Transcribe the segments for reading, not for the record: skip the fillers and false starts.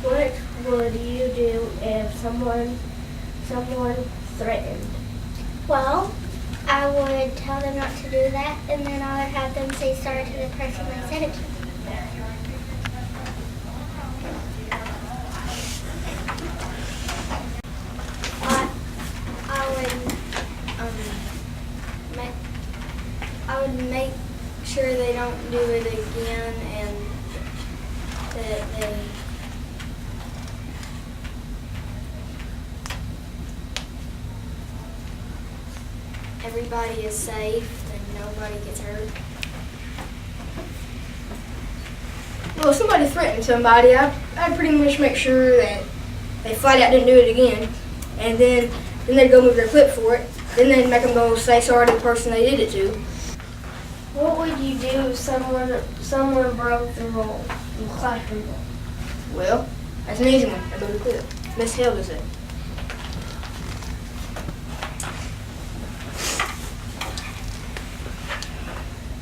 What would you do if someone threatened? Well, I would tell them not to do that, and then I would have them say sorry to the person they said it to. I would make sure they don't do it again, and that everybody is safe and nobody gets hurt. Well, if somebody threatened somebody, I'd pretty much make sure that they flat out didn't do it again, and then they'd go move their clip for it. Then they'd make them go say sorry to the person they did it to. What would you do if someone broke the rule in classroom rule? Well, that's an easy one. I go to clip. Miss Hill does it.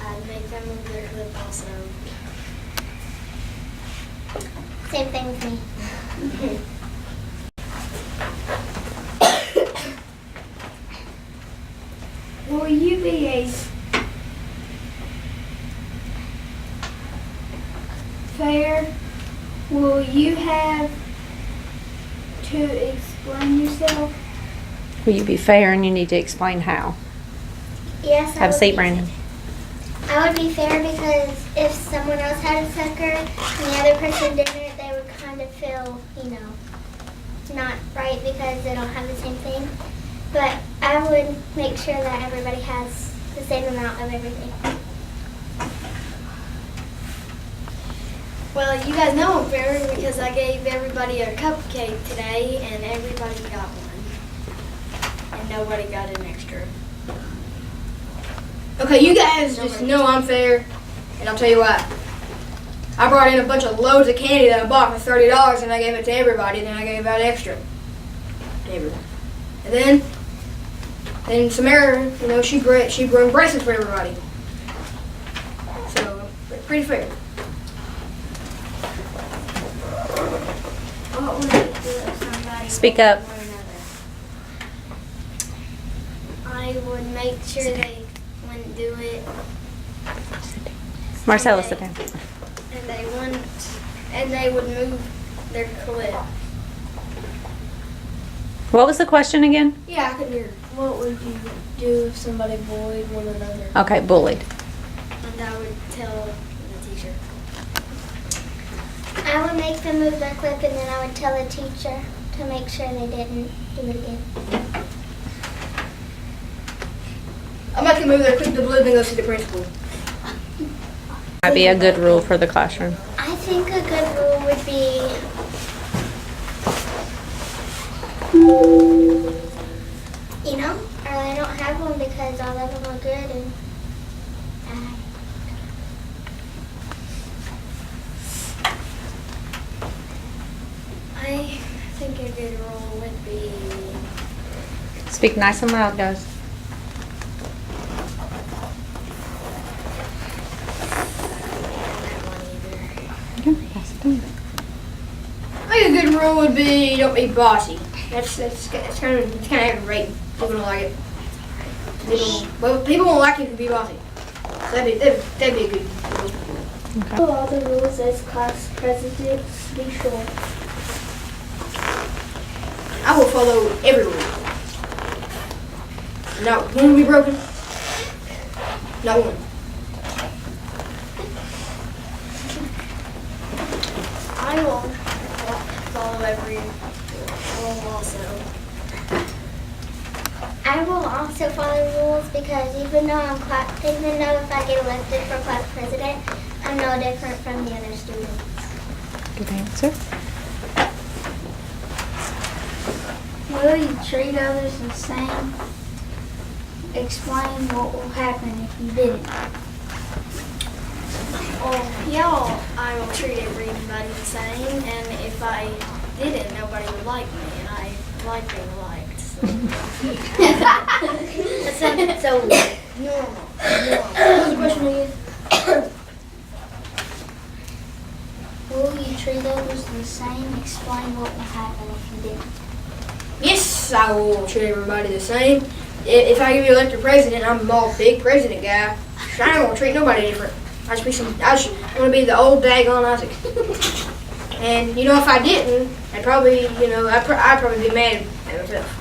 I'd make them move their clip also. Same thing with me. Will you be a fair? Will you have to explain yourself? Will you be fair and you need to explain how? Yes, Have a seat, Brandon. I would be fair because if someone else had a sucker and the other person didn't, they would kind of feel, not right because they don't have the same thing. But I would make sure that everybody has the same amount of everything. Well, you guys know I'm fair because I gave everybody a cupcake today and everybody got one. And nobody got an extra. Okay, you guys just know I'm fair, and I'll tell you why. I brought in a bunch of loads of candy that I bought for $30, and I gave it to everybody. Then I gave out extra to everyone. And then Samara, she brought bracelets for everybody. So pretty fair. What would you do if somebody Speak up. One another. I would make sure they wouldn't do it. Marcella, sit down. And they would move their clip. What was the question again? Yeah, I could hear. What would you do if somebody bullied one another? Okay, bullied. And I would tell the teacher. I would make them move their clip and then I would tell the teacher to make sure they didn't do it again. I'm not gonna move their clip to blue, then go see the principal. Might be a good rule for the classroom. I think a good rule would be or I don't have one because all of them are good and bad. I think a good rule would be Speak nice and loud, guys. that one either. Okay, pass it down. I think a good rule would be don't be bossy. That's kind of aggravating. People don't like it. People won't like it if you be bossy. So that'd be a good rule. Follow all the rules as class presidents. Be sure. I will follow every rule. Not one will be broken. Not one. I will follow every rule also. I will also follow rules because even though if I get elected for class president, I'm no different from the other students. Good answer. Will you treat others the same? Explain what will happen if you didn't. Well, I will treat everybody the same, and if I didn't, nobody would like me, and I like being liked. So. That sounded so normal. What's the question again? Will you treat others the same? Explain what will happen if you didn't. Yes, I will treat everybody the same. If I get elected president, I'm a big president guy. I ain't gonna treat nobody different. I just want to be the old daggone Isaac. And you know, if I didn't, I'd probably, I'd probably be mad at myself.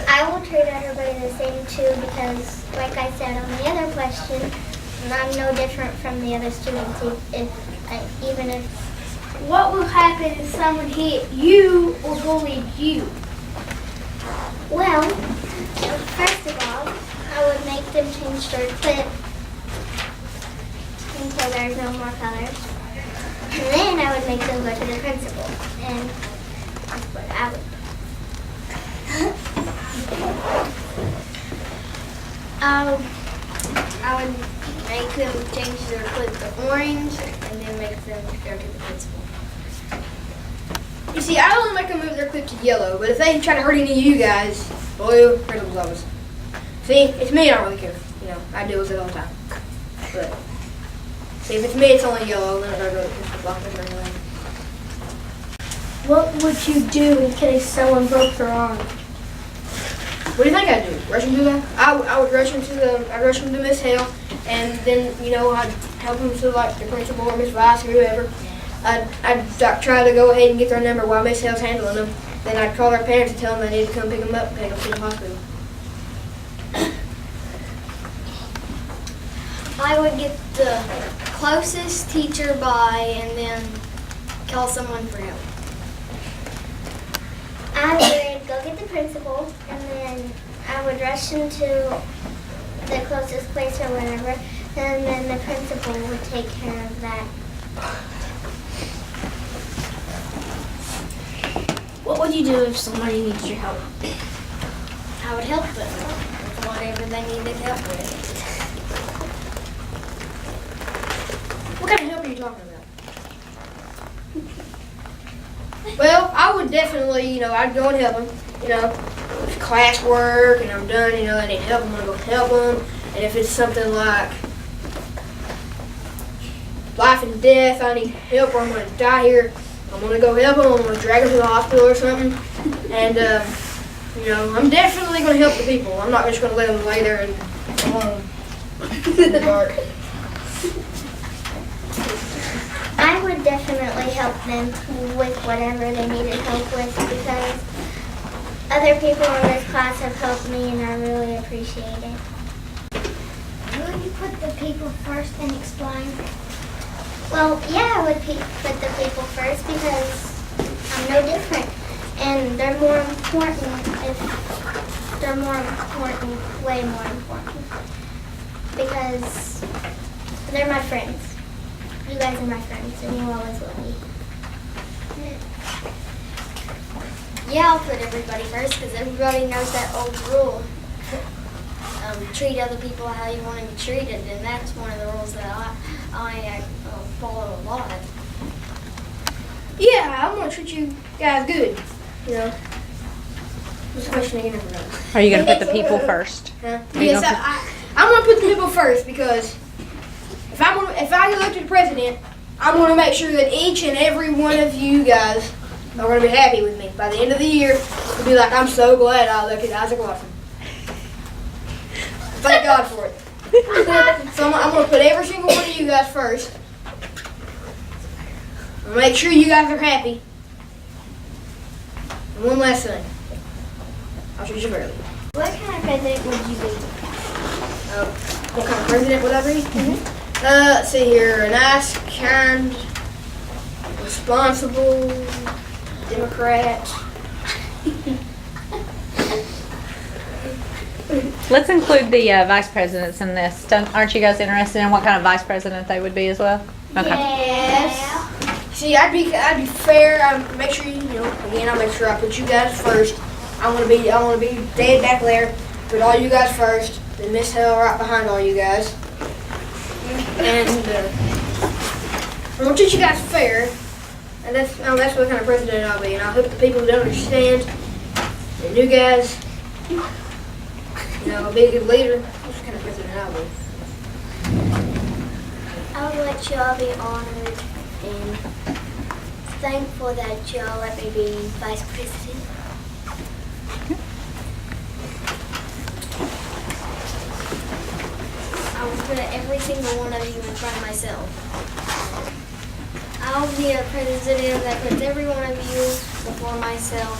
I will treat everybody the same too because, like I said on the other question, I'm no different from the other students. Even if What will happen if someone hit you or bullied you? well, first of all, I would make them change their clip until there's no more colors, and then I would make them go to the principal, and that's what I would. I would make them change their clip to orange and then make them go to the principal. You see, I only make them move their clip to yellow, but if they try to hurt any of you guys, blue, principal's office. See, it's me, I don't really care. I deal with it all the time. But, see, if it's me, it's only yellow, then I gotta go to the principal's office or anything. What would you do in case someone broke their arm? What do you think I'd do? Rush him to them? I would rush him to Miss Hale, and then, I'd help him to, like, the principal or Miss Vice or whoever. I'd try to go ahead and get their number while Miss Hale's handling them. Then I'd call their parents and tell them they need to come pick them up and take them to the hospital. I would get the closest teacher by and then call someone for help. I would go get the principal, and then I would rush him to the closest place or whatever, and then the principal would take care of that. What would you do if somebody needs your help? I would help them with whatever they needed help with. What kind of help are you talking about? Well, I would definitely, I'd go and help them, with classwork, and I'm done, I need help, I'm going to go help them. And if it's something like life and death, I need help, or I'm going to die here, I'm going to go help them, I'm going to drag them to the hospital or something. And, I'm definitely going to help the people. I'm not just going to let them lay there and go home in the dark. I would definitely help them with whatever they needed help with because other people in this class have helped me and I really appreciate it. Will you put the people first and explain? Well, yeah, I would put the people first because I'm no different and they're more important way more important because they're my friends. You guys are my friends, and you always will be. Yeah, I'll put everybody first because everybody knows that old rule. Treat other people how you want to be treated, and that's one of the rules that I follow a lot. Yeah, I'm going to treat you guys good, What's the question again? Are you going to put the people first? Huh? Are you Yes, gonna I'm going to put the people first because if I get elected president, I'm going to make sure that each and every one of you guys are going to be happy with me. By the end of the year, you'll be like, I'm so glad I elected Isaac Watson. Thank God for it. So I'm going to put every single one of you guys first. I'm going to make sure you guys are happy. And one last thing. I'll treat you fairly. What kind of president would you be? What kind of president would I be? Let's see here. A nice, kind, responsible Democrat. Let's include the vice presidents in this. Aren't you guys interested in what kind of vice president they would be as well? Okay. Yes. See, I'd be fair. I'd make sure I'll make sure I put you guys first. I want to be dead back there. Put all you guys first. Then Miss Hale right behind all you guys. And I'm gonna treat you guys fair. And that's what kind of president I'll be. And I hope the people don't understand. The new guys, be a good leader. That's the kind of president I'll be. that y'all be honored and thankful that y'all let me be vice president. I will put every single one of you in front of myself. I'll be a president that puts every one of you before myself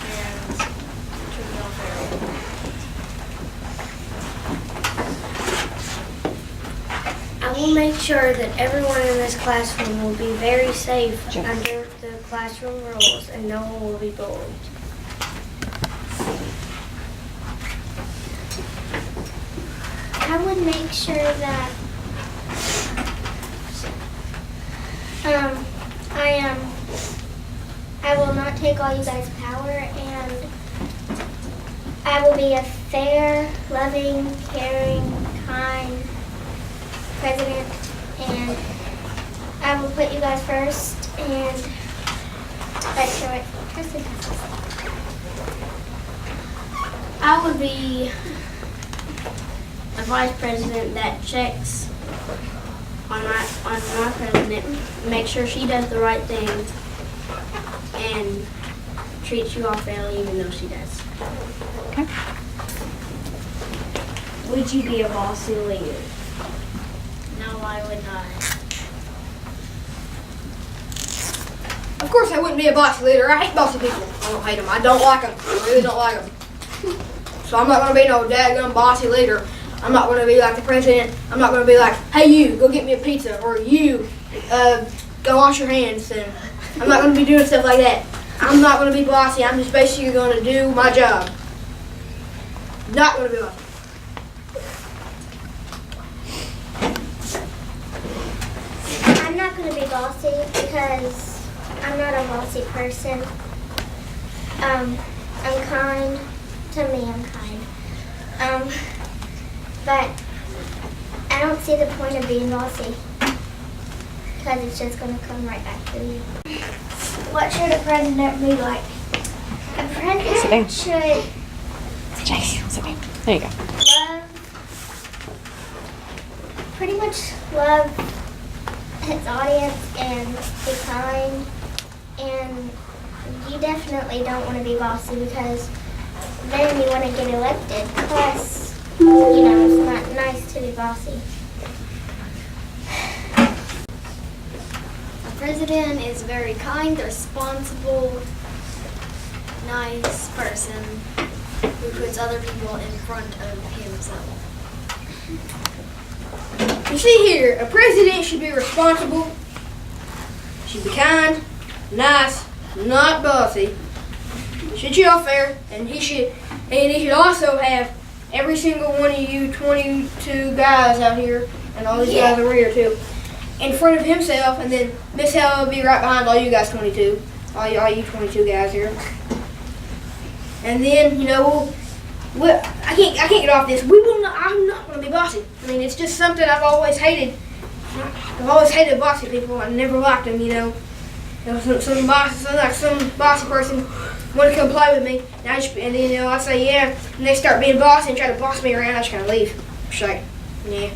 and treat y'all fairly. I will make sure that everyone in this classroom will be very safe under the classroom rules and no one will be bullied. I would make sure that I will not take all you guys' power, and I will be a fair, loving, caring, kind president, and I will put you guys first, and that's what Kristen has. I would be a vice president that checks on my president, make sure she does the right thing, and treats you all fairly even though she does. Okay. Would you be a bossy leader? No, I would not. Of course I wouldn't be a bossy leader. I hate bossy people. I don't hate them. I don't like them. I really don't like them. So I'm not going to be no dadgum bossy leader. I'm not going to be like the president. I'm not going to be like, hey, you, go get me a pizza. Or you, go wash your hands. And I'm not going to be doing stuff like that. I'm not going to be bossy. I'm just basically going to do my job. Not going to be bossy. I'm not going to be bossy because I'm not a bossy person. I'm kind. To me, I'm kind. But I don't see the point of being bossy because it's just going to come right back to you. What should a president be like? A Sit down. president should Jason, sit down. There you go. pretty much love his audience and be kind. And you definitely don't want to be bossy because then you want to get elected. Plus, it's not nice to be bossy. The president is a very kind, responsible, nice person who puts other people in front of himself. You see here, a president should be responsible, should be kind, nice, not bossy, should treat y'all fair, and he should also have every single one of you 22 guys out here, and all these guys over here too, in front of himself, and then Miss Helen will be right behind all you guys 22, all you 22 guys here. And then, I can't get off this. I'm not going to be bossy. I mean, it's just something I've always hated. I've always hated bossy people. I never liked them, some bossy person want to come play with me, and then I say yeah, and they start being bossy and try to boss me around. I just kind of leave. Just like, yeah,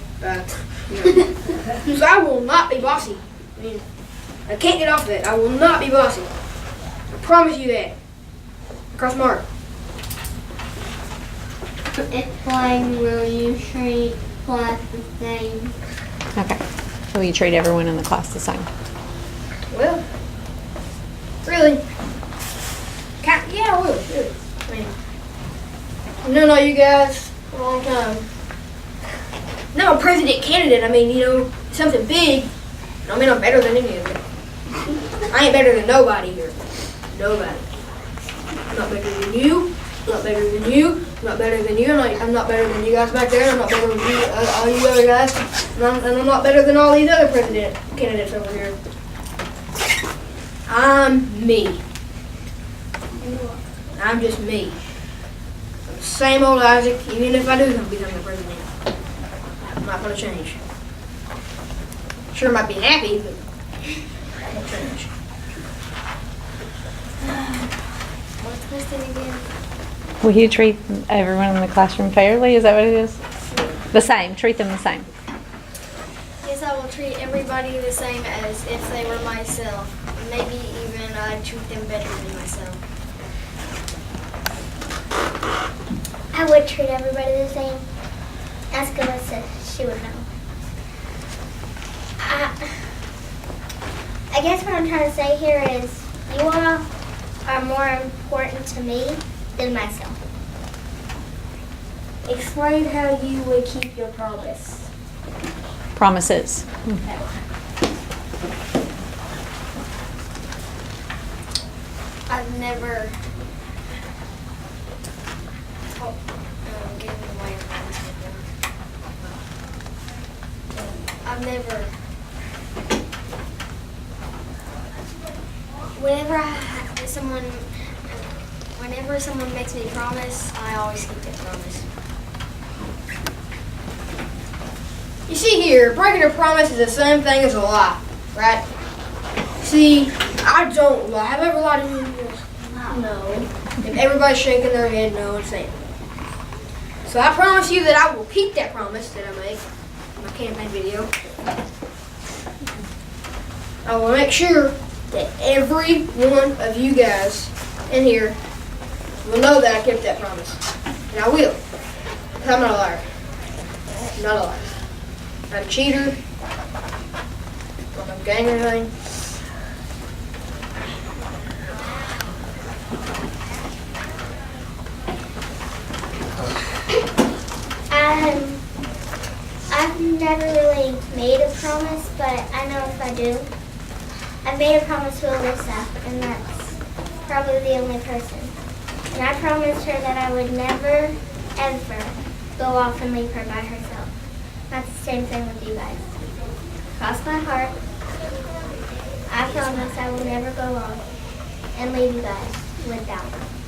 So I will not be bossy. I mean, I can't get off that. I will not be bossy. I promise you that. Cross my heart. If playing, will you treat class the same? Okay. Will you treat everyone in the class the same? Well, really? Yeah, I will. Really. I mean, I've known all you guys for a long time. Now I'm president candidate. I mean, something big. I mean, I'm better than any of them. I ain't better than nobody here. Nobody. I'm not better than you. I'm not better than you. I'm not better than you. I'm not better than you guys back there. I'm not better than all you other guys. And I'm not better than all these other president candidates over here. I'm me. I'm just me. I'm the same old Isaac, even if I do become the president. I'm not going to change. Sure, I might be happy, but I won't change. What's the question again? Will you treat everyone in the classroom fairly? Is that what it is? The same. Treat them the same. Yes, promise I will treat everybody the same as if they were myself. Maybe even I'd treat them better than myself. I would treat everybody the same. Ask Alyssa, she would know. I guess what I'm trying to say here is you all are more important to me than myself. Explain how you would keep your promise. Promises. I've never given away a promise before. I've never. Whenever someone makes me promise, I always keep that promise. You see here, breaking a promise is the same thing as a lie, right? See, I don't lie. Have I ever lied to you? No. And everybody's shaking their head no and saying. So I promise you that I will keep that promise that I make in my campaign video. I will make sure that every one of you guys in here will know that I kept that promise. And I will. Because I'm not a liar. I'm not a liar. I'm not a cheater. I'm not a gang or anything. I've never really made a promise, but I know if I do. I've made a promise to Alyssa, and that's probably the only person. And I promised her that I would never, ever go off and leave her by herself. That's the same thing with you guys. Cross my heart. I promise I will never go off and leave you guys without her.